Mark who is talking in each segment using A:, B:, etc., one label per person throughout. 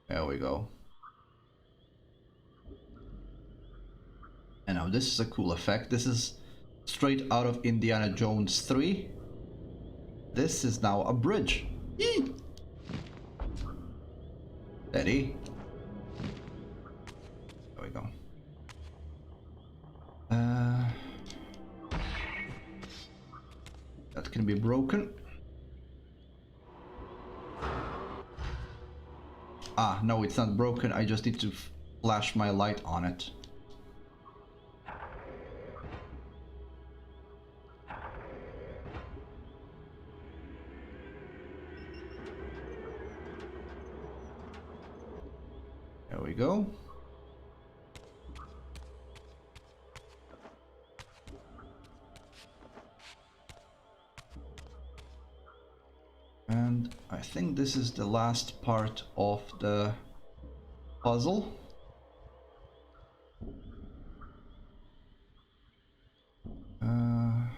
A: There we go. And now this is a cool effect. This is straight out of Indiana Jones 3. This is now a bridge. Yee! Steady. There we go. That can be broken. Ah, no, it's not broken. I just need to flash my light on it. There we go. And I think this is the last part of the puzzle. If I'm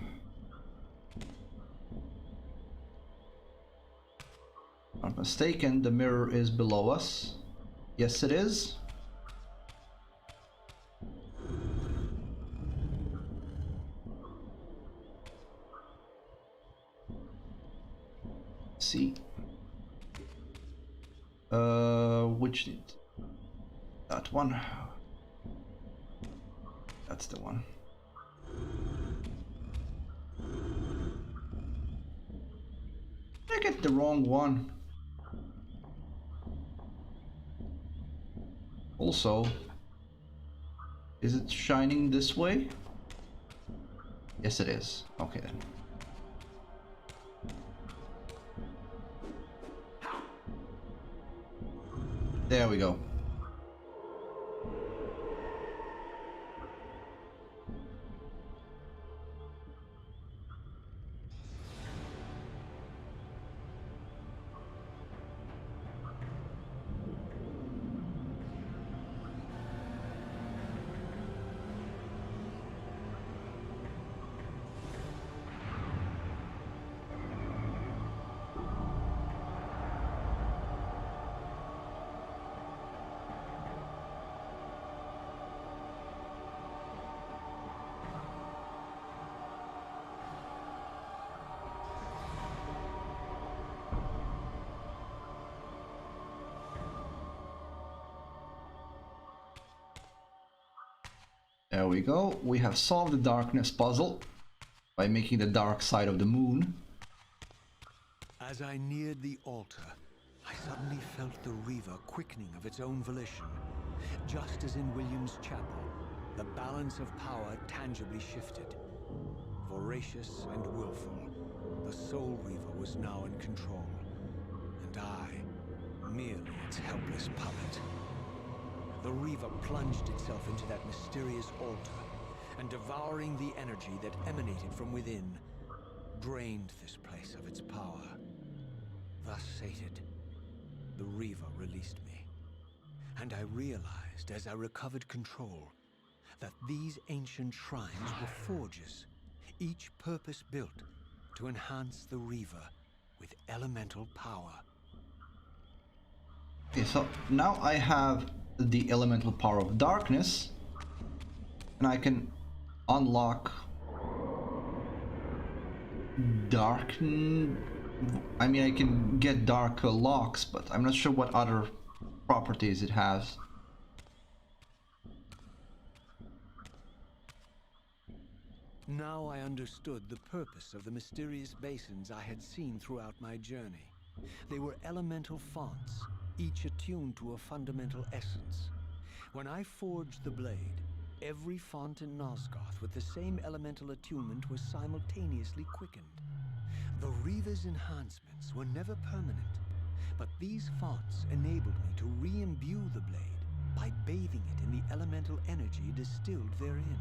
A: not mistaken, the mirror is below us. Yes, it is. See. Which that one? That's the one. I get the wrong one. Also, is it shining this way? Yes, it is. Okay then. There we go. There we go. We have solved the darkness puzzle by making the dark side of the moon.
B: As I neared the altar, I suddenly felt the Reaver quickening of its own volition. Just as in William's chapel, the balance of power tangibly shifted. Voracious and willful, the Soul Reaver was now in control, and I, merely its helpless puppet. The Reaver plunged itself into that mysterious altar, and devouring the energy that emanated from within, drained this place of its power. Thus sated, the Reaver released me, and I realized as I recovered control that these ancient shrines were forges, each purpose-built to enhance the Reaver with elemental power.
A: Okay, so now I have the elemental power of darkness, and I can unlock I mean, I can get dark locks, but I'm not sure what other properties it has.
B: Now I understood the purpose of the mysterious basins I had seen throughout my journey. They were elemental fonts, each attuned to a fundamental essence. When I forged the blade, every font in Nosgoth with the same elemental attunement was simultaneously quickened. The Reaver's enhancements were never permanent, but these fonts enabled me to re-imbue the blade by bathing it in the elemental energy distilled therein.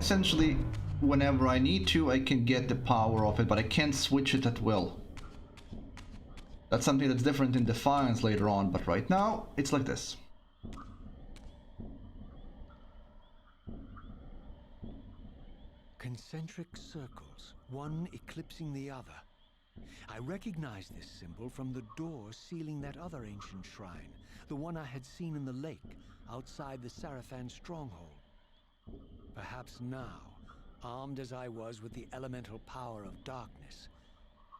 A: Essentially, whenever I need to, I can get the power of it, but I can't switch it at will. That's something that's different in Defiance later on, but right now, it's like this.
B: Concentric circles, one eclipsing the other, I recognize this symbol from the door sealing that other ancient shrine, the one I had seen in the lake outside the Sarafan stronghold. Perhaps now, armed as I was with the elemental power of darkness,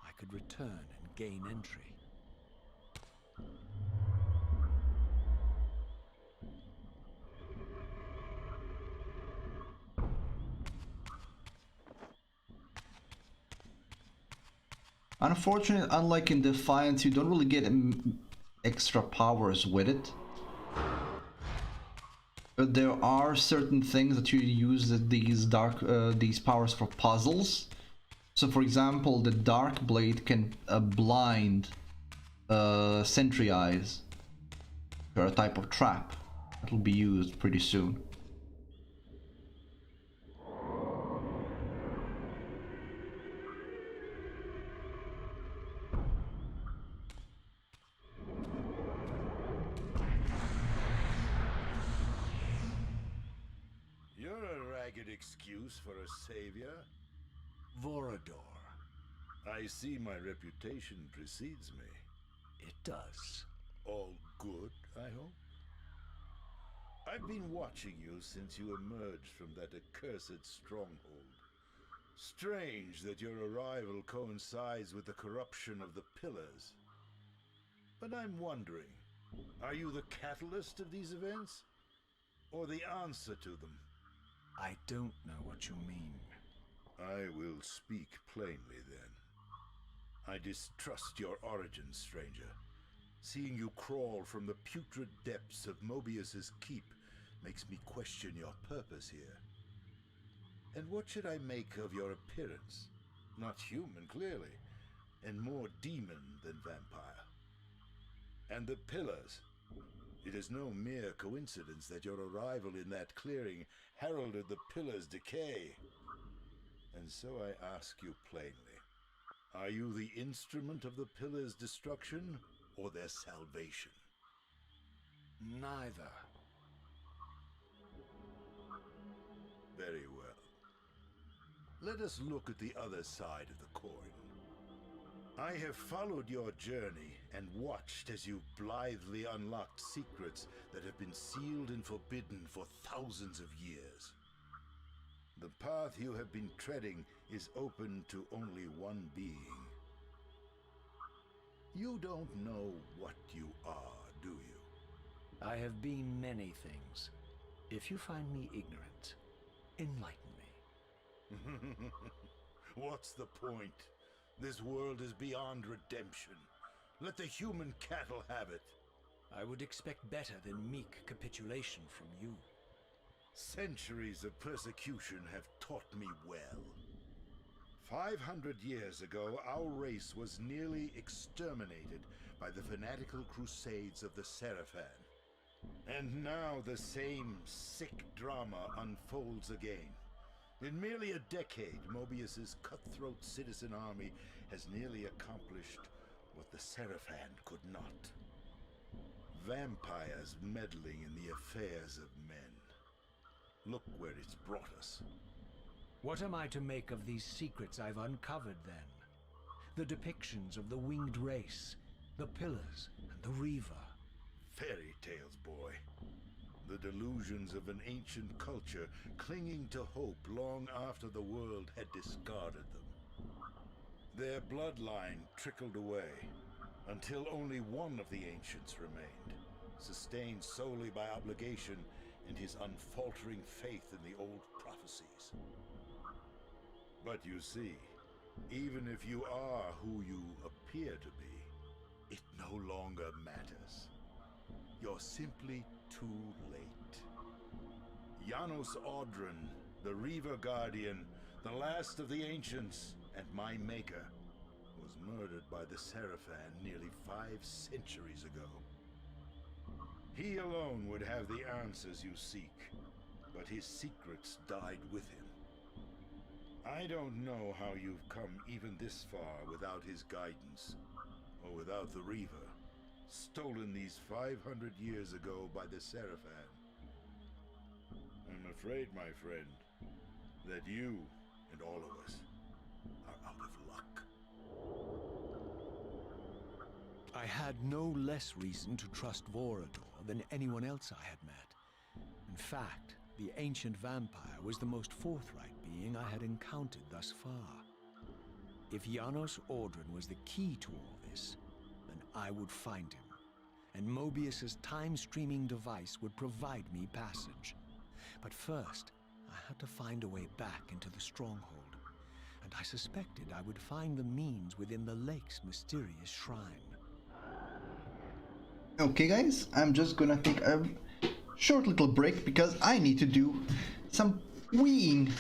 B: I could return and gain entry.
A: Unfortunately, unlike in Defiance, you don't really get extra powers with it. But there are certain things that you use these powers for puzzles. So, for example, the Dark Blade can blind sentry eyes, or a type of trap that will be used pretty soon.
C: You're a ragged excuse for a savior.
B: Vorador.
C: I see my reputation precedes me.
B: It does.
C: All good, I hope? I've been watching you since you emerged from that accursed stronghold. Strange that your arrival coincides with the corruption of the Pillars. But I'm wondering, are you the catalyst of these events? Or the answer to them?
B: I don't know what you mean.
C: I will speak plainly then. I distrust your origins, stranger. Seeing you crawl from the putrid depths of Mobius's keep makes me question your purpose here. And what should I make of your appearance? Not human, clearly, and more demon than vampire. And the Pillars. It is no mere coincidence that your arrival in that clearing heralded the Pillars' decay. And so I ask you plainly, are you the instrument of the Pillars' destruction or their salvation?
B: Neither.
C: Very well. Let us look at the other side of the coin. I have followed your journey and watched as you blithely unlocked secrets that have been sealed and forbidden for thousands of years. The path you have been treading is open to only one being. You don't know what you are, do you?
B: I have been many things. If you find me ignorant, enlighten me.
C: What's the point? This world is beyond redemption. Let the human cattle have it.
B: I would expect better than meek capitulation from you.
C: Centuries of persecution have taught me well. 500 years ago, our race was nearly exterminated by the fanatical crusades of the Sarafan. And now the same sick drama unfolds again. In merely a decade, Mobius's cutthroat citizen army has nearly accomplished what the Sarafan could not. Vampires meddling in the affairs of men. Look where it's brought us.
B: What am I to make of these secrets I've uncovered, then? The depictions of the winged race, the Pillars, and the Reaver.
C: Fairy tales, boy. The delusions of an ancient culture clinging to hope long after the world had discarded them. Their bloodline trickled away until only one of the ancients remained, sustained solely by obligation and his unfaltering faith in the old prophecies. But you see, even if you are who you appear to be, it no longer matters. You're simply too late. Janos Audron, the Reaver Guardian, the last of the ancients, and my maker, was murdered by the Sarafan nearly 5 centuries ago. He alone would have the answers you seek, but his secrets died with him. I don't know how you've come even this far without his guidance, or without the Reaver, stolen these 500 years ago by the Sarafan. I'm afraid, my friend, that you and all of us are out of luck.
B: had no less reason to trust Vorador than anyone else I had met. In fact, the ancient vampire was the most forthright being I had encountered thus far. If Janos Ordrin was the key to all this, then I would find him, and Mobius's time-streaming device would provide me passage. But first, I had to find a way back into the stronghold, and I suspected I would find the means within the lake's mysterious shrine.
A: Okay guys, I'm just gonna take a short little break because I need to do some weeing.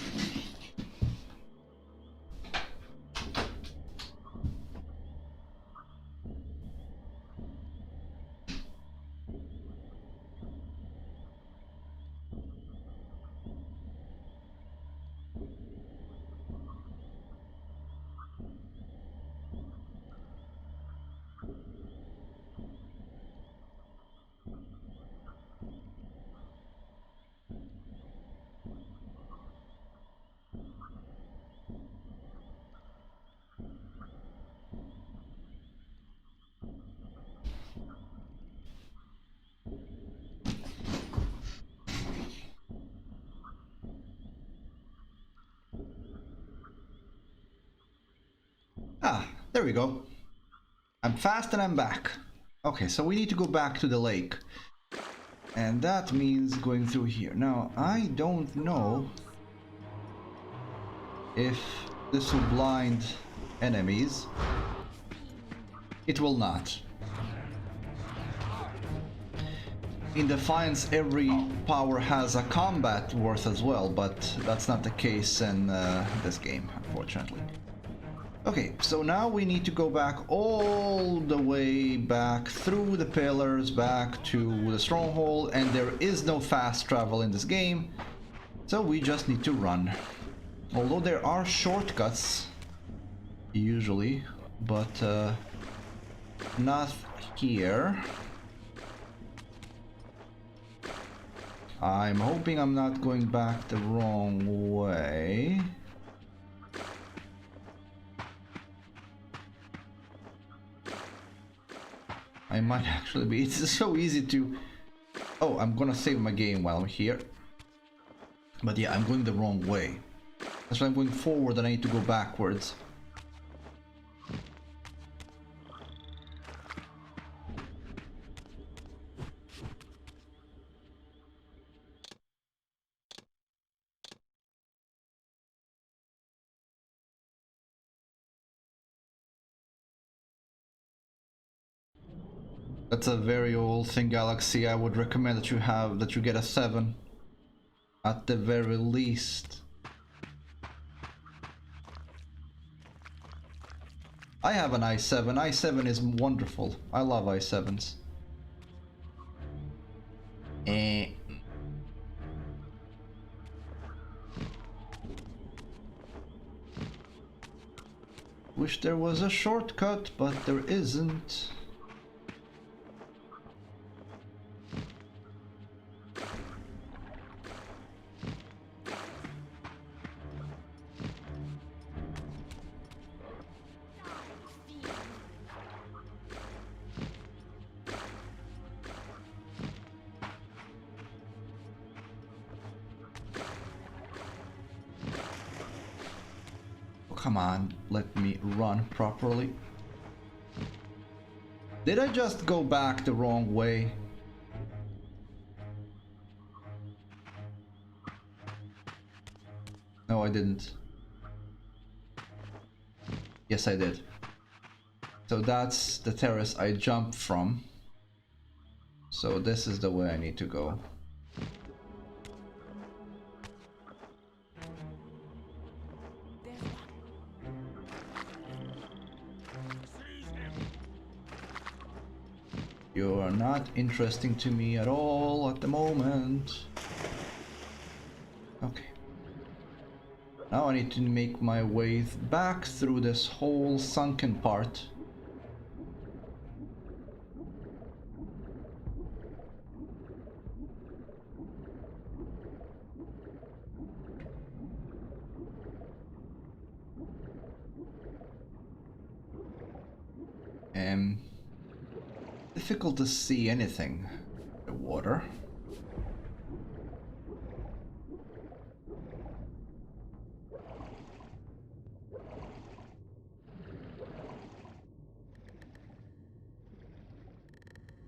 A: Ah, there we go. I'm fast and I'm back. Okay, so we need to go back to the lake. And that means going through here. Now, I don't know if this will blind enemies. It will not. In Defiance, every power has a combat worth as well, but that's not the case in this game, unfortunately. Okay, so now we need to go back all the way back through the pillars, back to the stronghold, and there is no fast travel in this game, so we just need to run. Although there are shortcuts, usually, but not here. I'm hoping I'm not going back the wrong way. I might actually be. It's so easy to... Oh, I'm gonna save my game while I'm here. But yeah, I'm going the wrong way. That's why I'm going forward and I need to go backwards. That's a very old thing, Galaxy. I would recommend that you get a 7 at the very least. I have an i7. i7 is wonderful. I love i7s. Wish there was a shortcut, but there isn't. Come on, let me run properly. Did I just go back the wrong way? No, I didn't. Yes, I did. So that's the terrace I jumped from. So this is the way I need to go. You are not interesting to me at all at the moment. Okay. Now I need to make my way back through this whole sunken part. difficult to see anything. The water.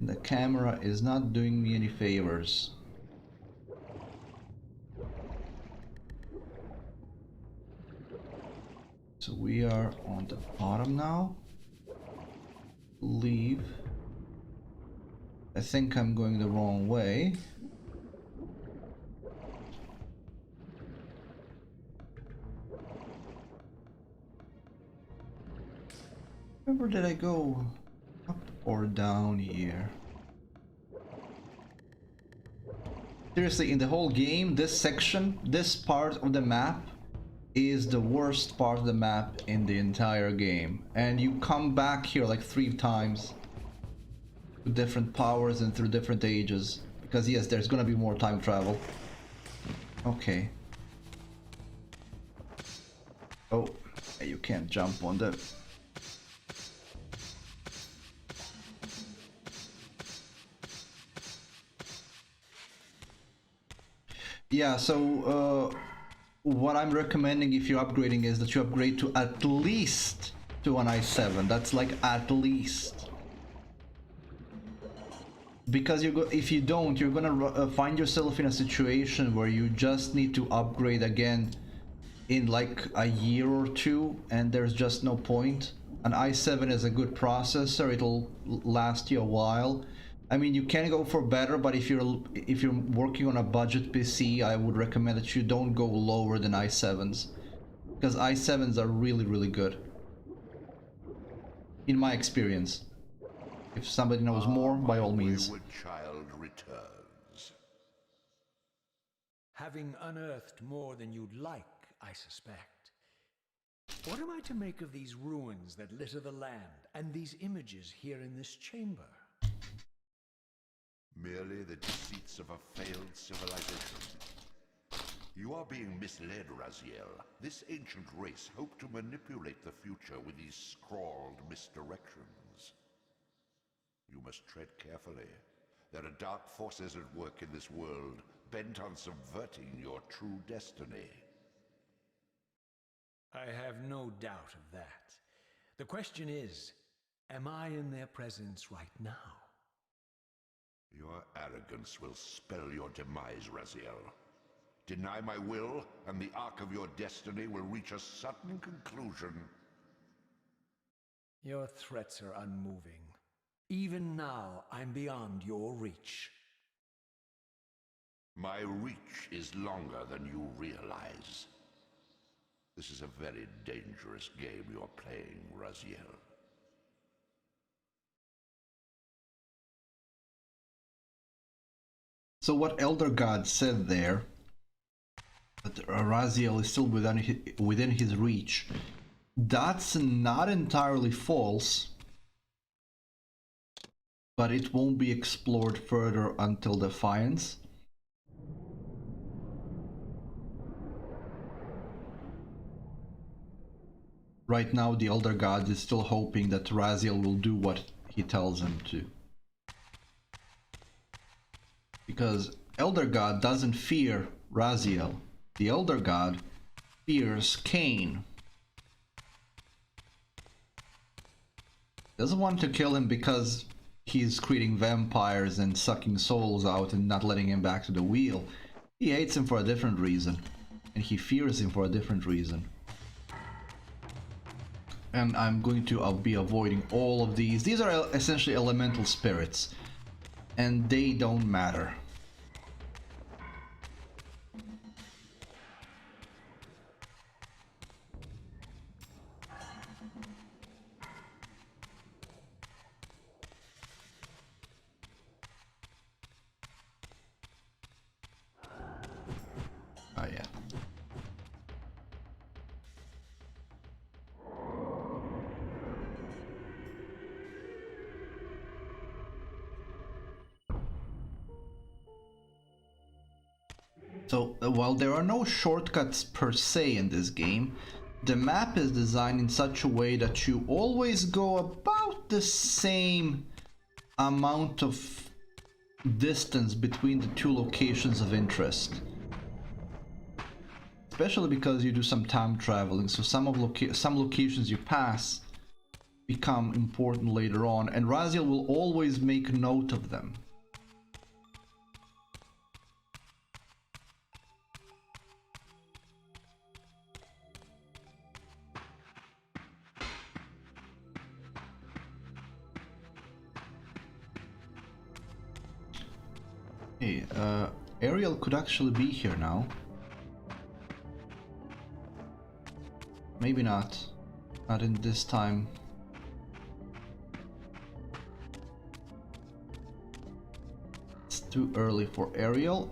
A: The camera is not doing me any favors. So we are on the bottom now. Leave. I think I'm going the wrong way. Where did I go? Up or down here? Seriously, in the whole game, this section, this part of the map is the worst part of the map in the entire game. And you come back here like 3 times with different powers and through different ages. Because yes, there's gonna be more time travel. Okay. Oh, you can't jump on the... Yeah, so what I'm recommending if you're upgrading is that you upgrade to at least to an i7. That's like at least. Because if you don't, you're gonna find yourself in a situation where you just need to upgrade again in like a year or 2, and there's just no point. An i7 is a good processor, it'll last you a while. I mean, you can go for better, but if you're working on a budget PC, I would recommend that you don't go lower than i7s, because i7s are really, really good, in my experience. If somebody knows more, by all means.
C: Wayward child returns.
B: Having unearthed more than you'd like, I suspect. What am I to make of these ruins that litter the land, and these images here in this chamber?
C: Merely the deceits of a failed civilization. You are being misled, Raziel. This ancient race hoped to manipulate the future with these scrawled misdirections. You must tread carefully. There are dark forces at work in this world, bent on subverting your true destiny.
B: I have no doubt of that. The question is, am I in their presence right now?
C: Your arrogance will spell your demise, Raziel. Deny my will, and the arc of your destiny will reach a sudden conclusion.
B: Your threats are unmoving. Even now, I'm beyond your reach.
C: My reach is longer than you realize. This is a very dangerous game you're playing, Raziel.
A: So what Elder God said there, that Raziel is still within his reach, that's not entirely false, but it won't be explored further until Defiance. Right now the Elder God is still hoping that Raziel will do what he tells him to. Because Elder God doesn't fear Raziel. The Elder God fears Kain. Doesn't want to kill him because he's creating vampires and sucking souls out and not letting him back to the wheel. He hates him for a different reason. And he fears him for a different reason. And I'm going to be avoiding all of these. These are essentially elemental spirits. And they don't matter. Oh yeah. So, while there are no shortcuts per se in this game, the map is designed in such a way that you always go about the same amount of distance between the two locations of interest. Especially because you do some time traveling, so some locations you pass become important later on, and Raziel will always make note of them. Hey, Ariel could actually be here now. Maybe not. Not in this time. It's too early for Ariel.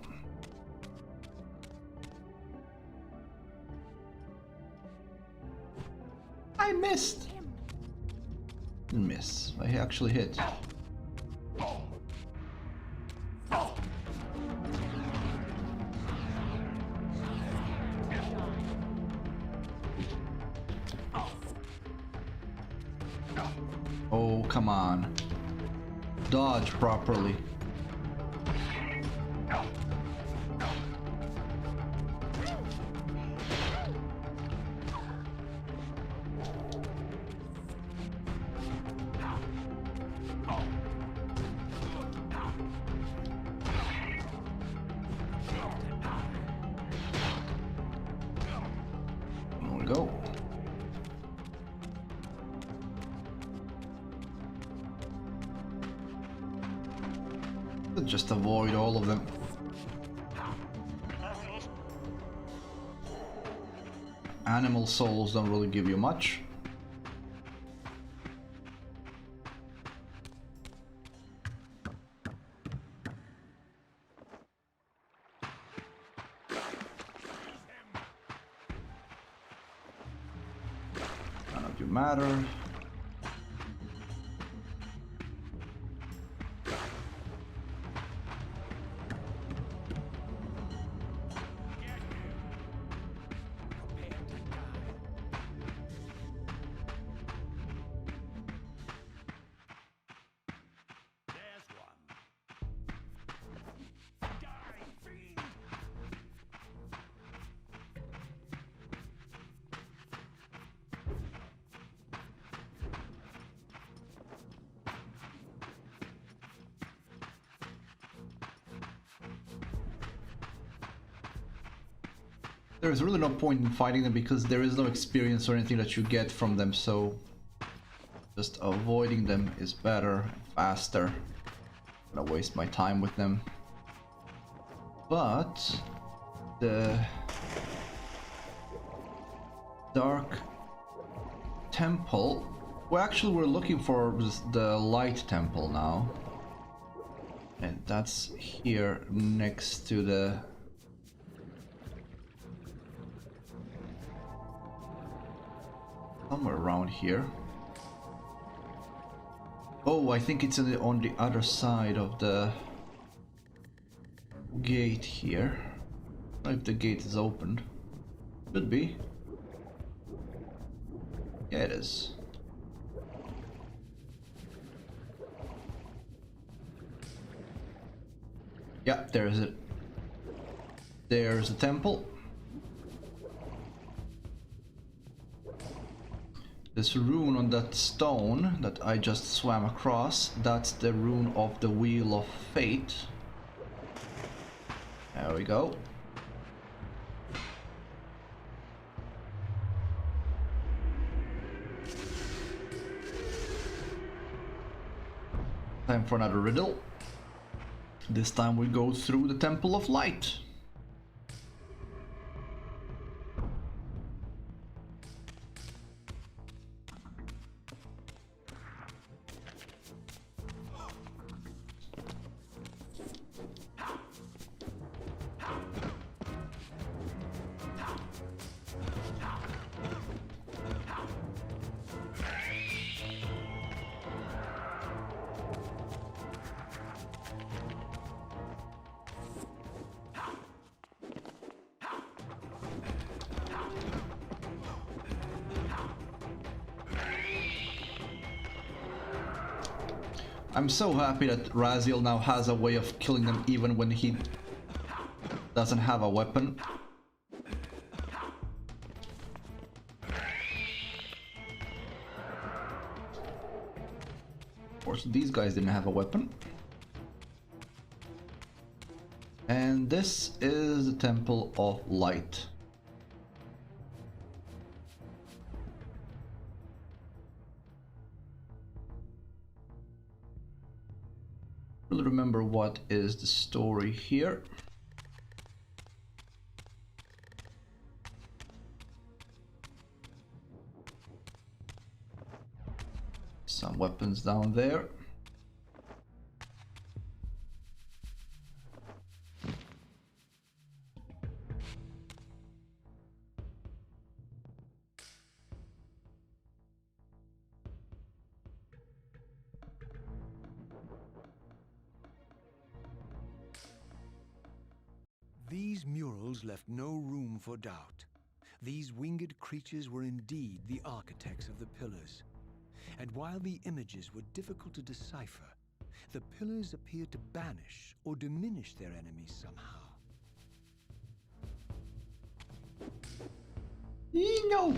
A: I missed! Didn't miss. I actually hit. Oh, come on. Dodge properly. There we go. Just avoid all of them. Animal souls don't really give you much. None of you matter. There's really no point in fighting them because there is no experience or anything that you get from them, so just avoiding them is better, faster. I'm gonna waste my time with them. But the Dark Temple, well, actually we're looking for the Light Temple now, and that's here next to the somewhere around here. Oh, I think it's on the other side of the gate here. I don't know if the gate is opened. Should be. Yeah, it is. Yeah, there's it. There's the temple. This rune on that stone that I just swam across, that's the rune of the Wheel of Fate. There we go. Time for another riddle. This time we go through the Temple of Light. I'm so happy that Raziel now has a way of killing them even when he doesn't have a weapon. Of course, these guys didn't have a weapon. And this is the Temple of Light. Really remember what is the story here. Some weapons down there.
B: These murals left no room for doubt. These winged creatures were indeed the architects of the pillars. And while the images were difficult to decipher, the pillars appeared to banish or diminish their enemies somehow.
A: No.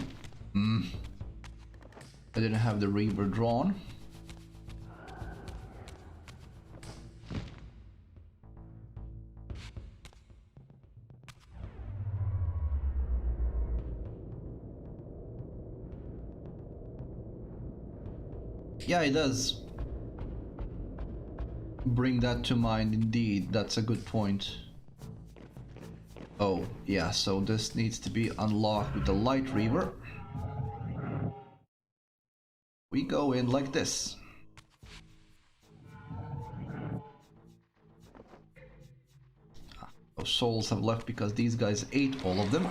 A: I didn't have the Reaver drawn. Yeah, it does bring that to mind indeed. That's a good point. Oh, yeah, so this needs to be unlocked with the Light Reaver. We go in like this. Those souls have left because these guys ate all of them.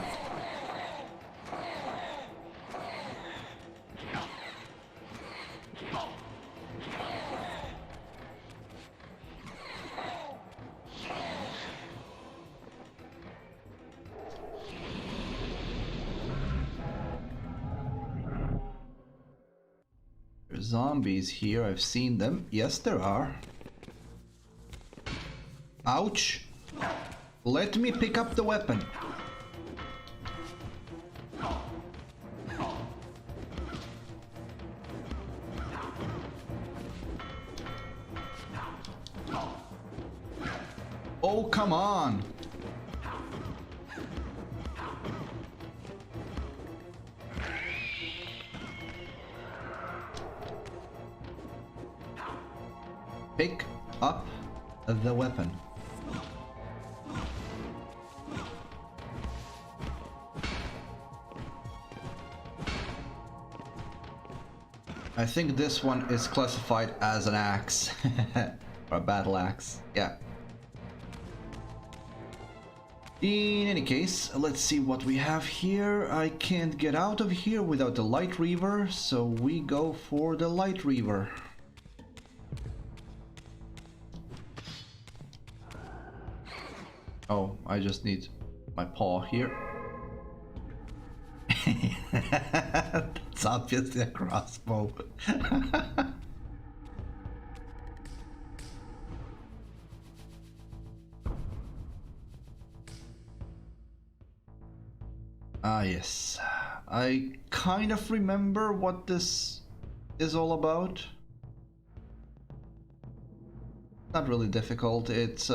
A: Zombies here, I've seen them. Yes, there are. Ouch! Let me pick up the weapon. Oh, come on! Pick up the weapon. I think this one is classified as an axe. Or a battle axe. Yeah. In any case, let's see what we have here. I can't get out of here without the Light Reaver, so we go for the Light Reaver. Oh, I just need my paw here. That's obviously a crossbow. Ah, yes. I kind of remember what this is all about. Not really difficult. It's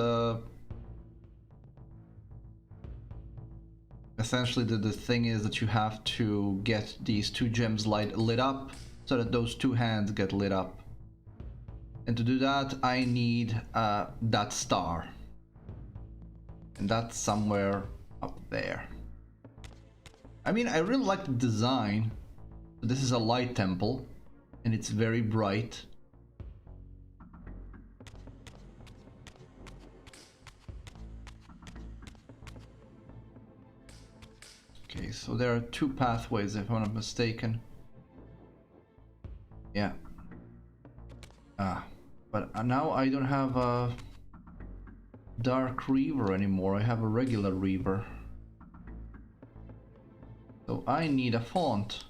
A: essentially the thing is that you have to get these two gems lit up so that those two hands get lit up. And to do that, I need that star. And that's somewhere up there. I mean, I really like the design. This is a light temple, and it's very bright. Okay, so there are two pathways if I'm not mistaken. Yeah. But now I don't have a Dark Reaver anymore, I have a regular Reaver. So I need a font.